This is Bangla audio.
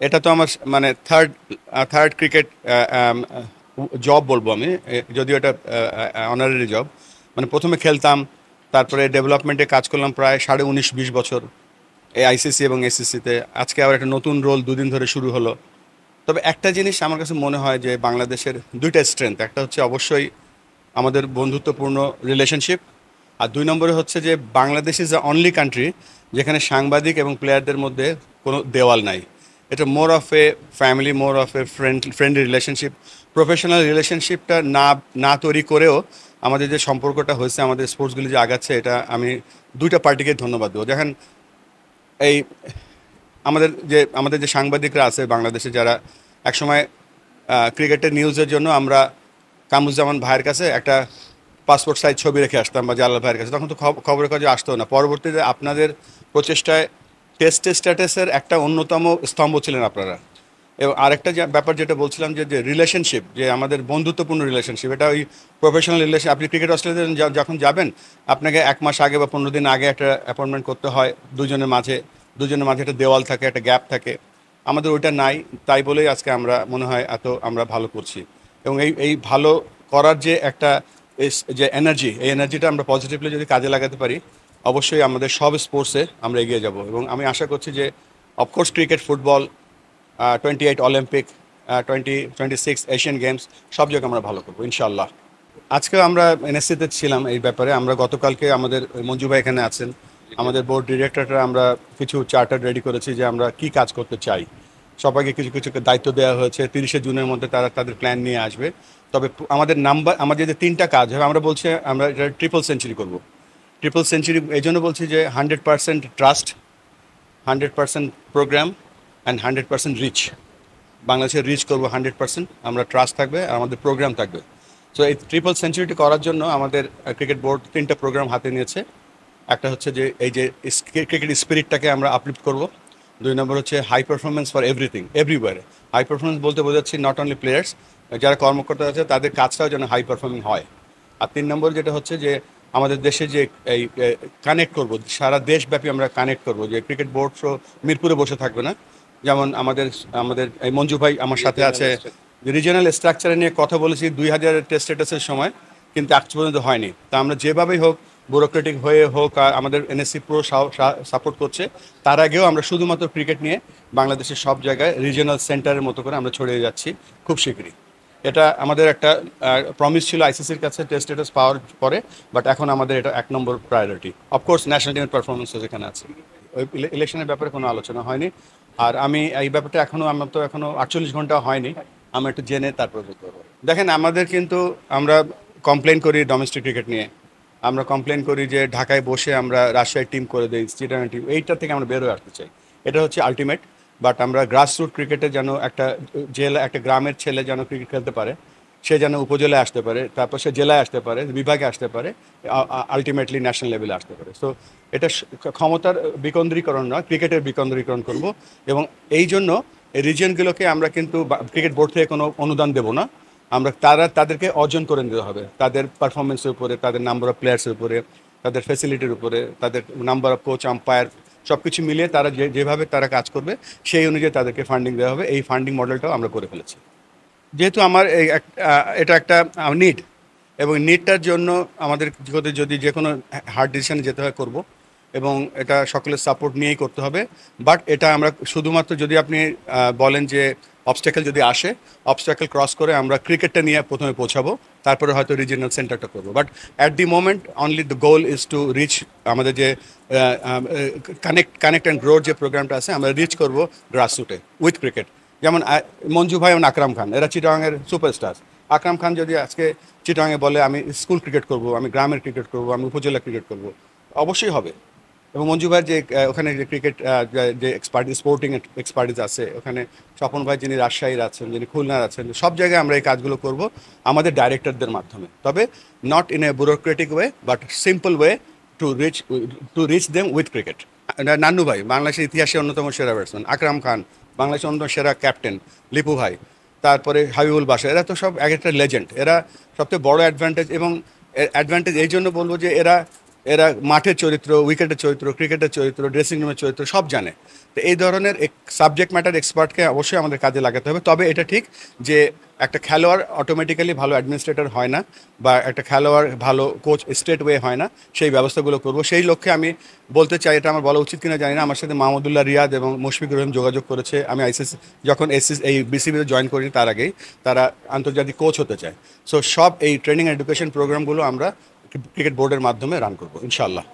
এটা তো আমার মানে থার্ড থার্ড ক্রিকেট জব বলবো আমি, যদিও এটা অনারারি জব। মানে প্রথমে খেলতাম, তারপরে ডেভেলপমেন্টে কাজ করলাম প্রায় 19-20 বছর এই আইসিসি এবং এসিসিতে। আজকে আবার একটা নতুন রোল দুদিন ধরে শুরু হলো। তবে একটা জিনিস আমার কাছে মনে হয় যে বাংলাদেশের দুইটা স্ট্রেংথ, একটা হচ্ছে অবশ্যই আমাদের বন্ধুত্বপূর্ণ রিলেশনশিপ, আর দুই নম্বরে হচ্ছে যে Bangladesh is the only country যেখানে সাংবাদিক এবং প্লেয়ারদের মধ্যে কোনো দেওয়াল নাই। এটা more of a family, more of a friendly relationship. Professional রিলেশনশিপটা না না তৈরি করেও আমাদের যে সম্পর্কটা হয়েছে, আমাদের স্পোর্টসগুলি যে আগাচ্ছে, এটা আমি দুইটা পার্টিকে ধন্যবাদ দেবো। দেখেন, এই আমাদের যে সাংবাদিকরা আছে বাংলাদেশে, যারা একসময় ক্রিকেটের নিউজের জন্য আমরা কামরুজ্জামান ভাইয়ের কাছে একটা পাসপোর্ট সাইজ ছবি রেখে আসতাম, বা জালাল ভাইয়ের কাছে, তখন তো খবরের কাগজে আসতো না। পরবর্তীতে আপনাদের প্রচেষ্টায় টেস্ট স্ট্যাটাসের একটা অন্যতম স্তম্ভ ছিলেন আপনারা। এবং আরেকটা ব্যাপার যেটা বলছিলাম, যে রিলেশনশিপ, যে আমাদের বন্ধুত্বপূর্ণ রিলেশনশিপ, এটা ওই প্রফেশনাল রিলেশন। আপনি ক্রিকেট অস্ট্রেলিয়াতে যখন যাবেন, আপনাকে 1 মাস আগে বা 15 দিন আগে একটা অ্যাপয়েন্টমেন্ট করতে হয়। দুজনের মাঝে একটা দেওয়াল থাকে, একটা গ্যাপ থাকে। আমাদের ওইটা নাই। তাই বলেই আজকে আমরা মনে হয় আমরা ভালো করছি। এবং এই ভালো করার যে একটা যে এনার্জি, এই এনার্জিটা আমরা পজিটিভলি যদি কাজে লাগাতে পারি, অবশ্যই আমাদের সব স্পোর্টসে আমরা এগিয়ে যাব। এবং আমি আশা করছি যে of course cricket, football, 28 Olympic, 2026 Asian games, সব জায়গায় আমরা ভালো করবো ইনশাল্লাহ। আজকে আমরা এনএসসিতে ছিলাম এই ব্যাপারে। আমরা গতকালকে আমাদের মঞ্জু ভাই এখানে আছেন, আমাদের বোর্ড ডিরেক্টররা আমরা কিছু চার্টার রেডি করেছি যে আমরা কি কাজ করতে চাই। সবাইকে কিছু কিছু দায়িত্ব দেওয়া হয়েছে। 30শে জুনের মধ্যে তারা তাদের প্ল্যান নিয়ে আসবে। তবে আমাদের যে 3টা কাজ হবে, আমরা বলছি আমরা এটা ট্রিপল সেঞ্চুরি করবো। ট্রিপল সেঞ্চুরি এই জন্য বলছি যে 100% ট্রাস্ট, 100% প্রোগ্রাম, অ্যান্ড 100% রিচ। বাংলাদেশের রিচ করবো 100%, আমরা ট্রাস্ট থাকবে আর আমাদের প্রোগ্রাম থাকবে। সো এই ট্রিপল সেঞ্চুরিটি করার জন্য আমাদের ক্রিকেট বোর্ড 3টা প্রোগ্রাম হাতে নিয়েছে। একটা হচ্ছে যে এই যে ক্রিকেট স্পিরিটটাকে আমরা আপলিফ্ট করব। 2 নম্বর হচ্ছে high performance for everything, everywhere. High performance বলতে বোঝাচ্ছি নট অনলি প্লেয়ার্স, যারা কর্মকর্তা আছে তাদের কাজটাও যেন হাই পারফর্মিং হয়। আর 3 নম্বর যেটা হচ্ছে যে আমাদের দেশে যে এই কানেক্ট করব, সারা দেশব্যাপী আমরা কানেক্ট করব, যে ক্রিকেট বোর্ড মিরপুরে বসে থাকবে না। যেমন আমাদের আমাদের এই মঞ্জু ভাই আমার সাথে আছে, রিজিয়নাল স্ট্রাকচারে নিয়ে কথা বলেছি 2000 টেস্ট স্ট্যাটাসের সময়, কিন্তু আজ পর্যন্ত হয়নি। তা আমরা যেভাবেই হোক, ব্যুরোক্রেটিক হয়ে হোক, আর আমাদের এনএসসি পুরো সাপোর্ট করছে। তার আগেও আমরা শুধুমাত্র ক্রিকেট নিয়ে বাংলাদেশের সব জায়গায় রিজিয়নাল সেন্টারের মতো করে আমরা ছড়িয়ে যাচ্ছি খুব শীঘ্রই। এটা আমাদের একটা প্রমিস ছিল আইসিসির কাছে টেস্ট স্ট্যাটাস পাওয়ার পরে, বাট এখন আমাদের এটা 1 নম্বর প্রায়োরিটি। অফকোর্স ন্যাশনাল টিমের পারফরমেন্সও যেখানে আছে। ওই ইলেকশনের ব্যাপারে কোনো আলোচনা হয়নি। আর আমি এই ব্যাপারটা আমার তো এখনো 48 ঘন্টা হয়নি, আমি একটু জেনে তারপর করবো। দেখেন, আমাদের কিন্তু আমরা কমপ্লেন করি ডোমেস্টিক ক্রিকেট নিয়ে, আমরা কমপ্লেন করি যে ঢাকায় বসে আমরা রাজশাহীর টিম করে দিই, চিটাগাং টিম, এইটা থেকে আমরা বেরোয় আসতে চাই। এটা হচ্ছে আলটিমেট। বাট আমরা গ্রাসরুট ক্রিকেটে যেন একটা গ্রামের ছেলে যেন ক্রিকেট খেলতে পারে, সে যেন উপজেলায় আসতে পারে, তারপর সে জেলায় আসতে পারে, বিভাগে আসতে পারে, আলটিমেটলি ন্যাশনাল লেভেলে আসতে পারে। সো এটা ক্ষমতার বিকেন্দ্রীকরণ নয়, ক্রিকেটের বিকেন্দ্রীকরণ করব। এবং এই জন্য এই রিজিয়নগুলোকে আমরা কিন্তু ক্রিকেট বোর্ড থেকে কোনো অনুদান দেবো না। আমরা তাদেরকে অর্জন করে নিতে হবে, তাদের পারফরমেন্সের উপরে, তাদের নাম্বার অফ প্লেয়ার্সের উপরে, তাদের ফ্যাসিলিটির উপরে, তাদের নাম্বার অফ কোচ, আম্পায়ার, সব কিছু মিলিয়ে তারা যেভাবে তারা কাজ করবে, সেই অনুযায়ী তাদেরকে ফান্ডিং দেওয়া হবে। এই ফান্ডিং মডেলটাও আমরা করে ফেলেছি। যেহেতু আমার এটা একটা নিড, এবং নিডটার জন্য আমাদের যদি যে কোনো হার্ড ডিসিশনে যেতে হয় করব, এবং এটা সকলের সাপোর্ট নিয়েই করতে হবে। বাট এটা আমরা শুধুমাত্র যদি আপনি বলেন যে অবস্ট্যাকেল যদি আসে, অবস্ট্যাকেল ক্রস করে আমরা ক্রিকেটটা নিয়ে প্রথমে পৌঁছাবো, তারপরে হয়তো রিজিয়নাল সেন্টারটা করবো। But at the moment only the goal is to reach. আমাদের যে কানেক্ট অ্যান্ড গ্রোর যে প্রোগ্রামটা আছে, আমরা রিচ করবো গ্রাসরুটে উইথ ক্রিকেট। যেমন মঞ্জু ভাই এবং আকরাম খান, এরা চিটাগাংয়ের সুপারস্টার। আকরাম খান যদি আজকে চিটাগাংয়ে বলে আমি স্কুল ক্রিকেট করব, আমি গ্রামের ক্রিকেট করব, আমি উপজেলা ক্রিকেট করব, অবশ্যই হবে। এবং মঞ্জু ভাইয়ের যে ওখানে যে ক্রিকেট যে এক্সপার্টিস, স্পোর্টিং এক্সপার্টিস আছে ওখানে, স্বপন ভাই যিনি রাজশাহীর আছেন, যিনি খুলনার আছেন, সব জায়গায় আমরা এই কাজগুলো করব আমাদের ডাইরেক্টরদের মাধ্যমে। তবে not in a bureaucratic way, but simple way to reach them with cricket. Nannu ভাই বাংলাদেশের ইতিহাসে অন্যতম সেরা ব্যাটসম্যান, আকরাম খান বাংলাদেশের অন্যতম সেরা ক্যাপ্টেন, লিপু ভাই, তারপরে হাবিবুল বাশা, এরা তো সব এক একটা লেজেন্ড। এরা সবচেয়ে বড় অ্যাডভান্টেজ, এবং অ্যাডভান্টেজ এই জন্য বলবো যে এরা এরা মাঠের চরিত্র, উইকেটের চরিত্র, ক্রিকেটের চরিত্র, ড্রেসিং রুমের চরিত্র সব জানে। তো এই ধরনের সাবজেক্ট ম্যাটার এক্সপার্টকে অবশ্যই আমাদের কাজে লাগাতে হবে। তবে এটা ঠিক যে একটা খেলোয়াড় অটোমেটিক্যালি ভালো অ্যাডমিনিস্ট্রেটর হয় না, বা একটা খেলোয়াড় ভালো কোচ স্ট্রেট ওয়ে হয় না। সেই ব্যবস্থাগুলো করব, সেই লক্ষ্যে আমি বলতে চাই, এটা আমার বলা উচিত কিনা জানি না, আমার সাথে মাহমুদুল্লাহ রিয়াদ এবং মুশফিকুর রহিম যোগাযোগ করেছে। আমি আইসিসি যখন এই বিসিবিতে জয়েন করিনি তার আগেই তারা আন্তর্জাতিক কোচ হতে চায়। সো সব এই ট্রেনিং এডুকেশন প্রোগ্রামগুলো আমরা ক্রিকেট বোর্ডের মাধ্যমে রান করবো ইনশাআল্লাহ।